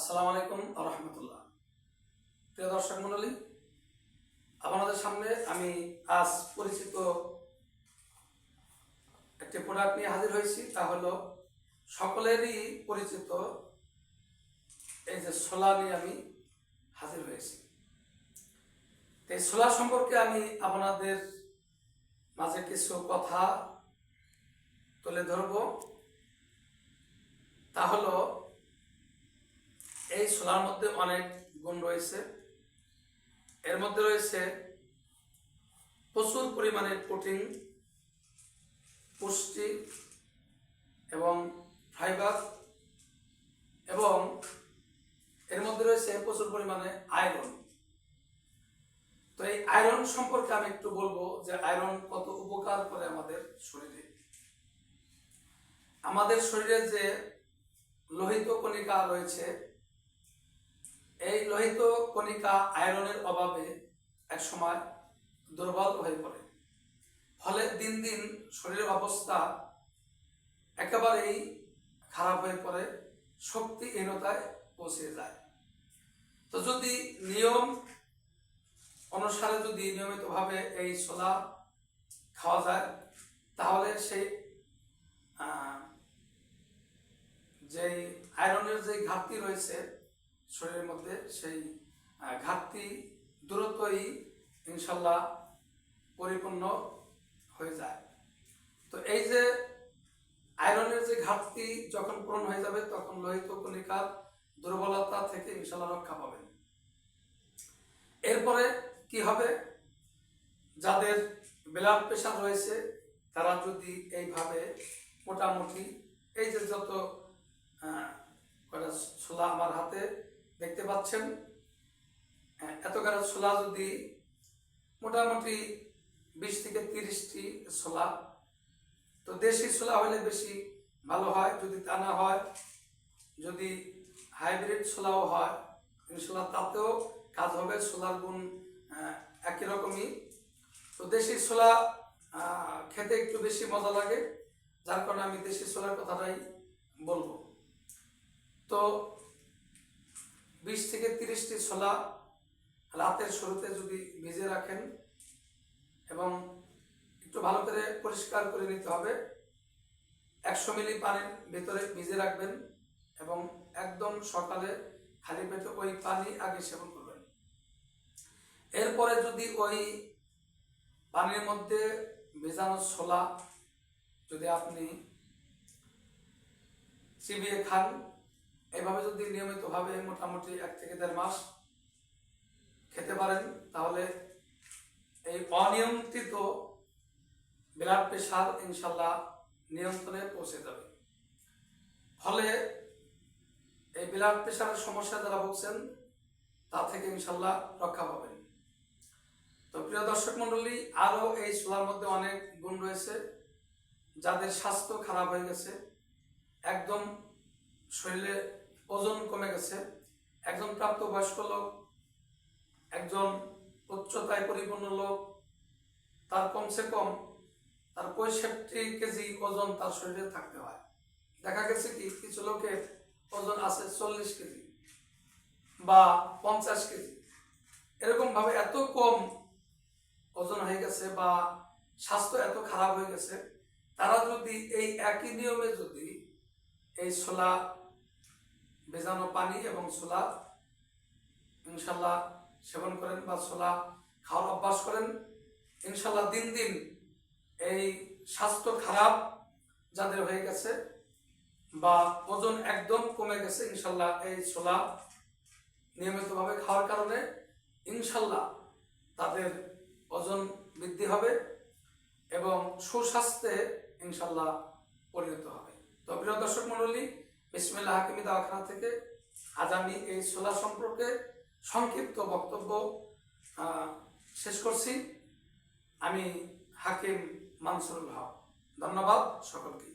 আসসালামু আলাইকুম ওয়া রাহমাতুল্লাহ। প্রিয় দর্শক মণ্ডলী, আপনাদের সামনে আমি আজ পরিচিত একটি প্রোডাক্ট নিয়ে হাজির হয়েছি। তা হলো সকলেরই পরিচিত এই যে ছোলা নিয়ে আমি হাজির হয়েছি। এই ছোলা সম্পর্কে আমি আপনাদের মাঝে কিছু কথা তুলে ধরব। তা হলো এই ছোলার মধ্যে অনেক গুণ রয়েছে। এর মধ্যে রয়েছে প্রচুর পরিমাণে প্রোটিন, পুষ্টি এবং ফাইবার, এবং এর মধ্যে রয়েছে প্রচুর পরিমাণে আয়রন। তো এই আয়রন সম্পর্কে আমি একটু বলবো যে আয়রন কত উপকার করে আমাদের শরীরে। আমাদের শরীরে যে লোহিত কণিকা রয়েছে, এই লোহিত কণিকা আয়রনের অভাবে একসময় দুর্বল হয়ে পড়ে। ফলে দিন দিন শরীরের অবস্থা একেবারেই খারাপ হয়ে পড়ে, শক্তিহীনতায় পৌঁছে যায়। তো যদি নিয়ম অনুসারে যদি নিয়মিতভাবে এই ছোলা খাওয়া যায়, তাহলে সেই যে আয়রনের যে ঘাটতি রয়েছে শরীরের মধ্যে, সেই ঘাটতি দ্রুতই ইনশাল্লাহ পরিপূর্ণ হয়ে যায়। তো এই যে আয়রনের যে ঘাটতি যখন পূরণ হয়ে যাবে, তখন লোহিত কণিকার দুর্বলতা থেকে ইনশাল্লাহ রক্ষা পাবেন। এরপরে কি হবে, যাদের ব্লাড প্রেশার রয়েছে তারা যদি এইভাবে মোটামুটি এই যে যত ছোলা আমার হাতে দেখতে পাচ্ছেন, এত করে ছোলা যদি মোটামুটি 20 থেকে 30টি ছোলা, তো দেশি ছোলা হলে বেশি ভালো হয়। যদি তা না হয়, যদি হাইব্রিড ছোলাও হয়, ইনশাল্লাহ তাতেও কাজ হবে। ছোলার গুণ একই রকমই। তো দেশি ছোলা খেতে একটু বেশি মজা লাগে, যার কারণে আমি দেশি ছোলার কথাটাই বলবো। তো 20 থেকে 30টি ছোলা রাতের শুরুতে যদি ভিজে রাখেন এবং একটু ভালো করে পরিষ্কার করে নিতে হবে, 100 মিলি পানির ভিতরে ভিজে রাখবেন এবং একদম সকালে খালি পেটে ওই পানি আগে সেবন করবেন। এরপরে যদি ওই পানির মধ্যে ভেজানো ছোলা যদি আপনি চিবিয়ে খান, এভাবে যদি নিয়মিতভাবে মোটামুটি 1 থেকে 1.5 মাস খেতে পারেন, তাহলে এই অনিয়ন্ত্রিত ব্লাড প্রেশার ইনশাল্লাহ নিয়ন্ত্রণে পৌঁছে যাবে। ফলে এই ব্লাড প্রেশারের সমস্যা যারা ভুগছেন, তা থেকে ইনশাল্লাহ রক্ষা পাবেন। তো প্রিয় দর্শক মন্ডলী, আরো এই ছোলার মধ্যে অনেক গুণ রয়েছে। যাদের স্বাস্থ্য খারাপ হয়ে গেছে, একদম শরীরে ওজন কমে গেছে, একজন প্রাপ্তবয়স্ক লোক, একজন উচ্চতায় পরিপূর্ণ লোক, তার কমসে কম তার 65 কেজি ওজন তার শরীরে থাকতে হয়। দেখা গেছে কি কিছু লোকের ওজন আছে 40 কেজি বা 50 কেজি, এরকম ভাবে এত কম ওজন হয়ে গেছে বা স্বাস্থ্য এত খারাপ হয়ে গেছে, তারা যদি এই একই নিয়মে যদি এই ছোলা ভেজানো পানি এবং ছোলা ইনশাল্লাহ সেবন করেন বা ছোলা খাওয়ার অভ্যাস করেন, ইনশাল্লাহ দিন দিন এই স্বাস্থ্য খারাপ যাদের হয়ে গেছে বা ওজন একদম কমে গেছে, ইনশাল্লাহ এই ছোলা নিয়মিতভাবে খাওয়ার কারণে ইনশাল্লাহ তাদের ওজন বৃদ্ধি হবে এবং সুস্বাস্থ্যে ইনশাল্লাহ পরিণত হবে। তো প্রিয় দর্শক মণ্ডলী, বিসমিল্লাহ হাকিমি দাওয়াখানা থেকে আজ আমি এই ছোলা সম্পর্কে সংক্ষিপ্ত বক্তব্য শেষ করছি। আমি হাকিম মানসুরুল হক। ধন্যবাদ সকলকে।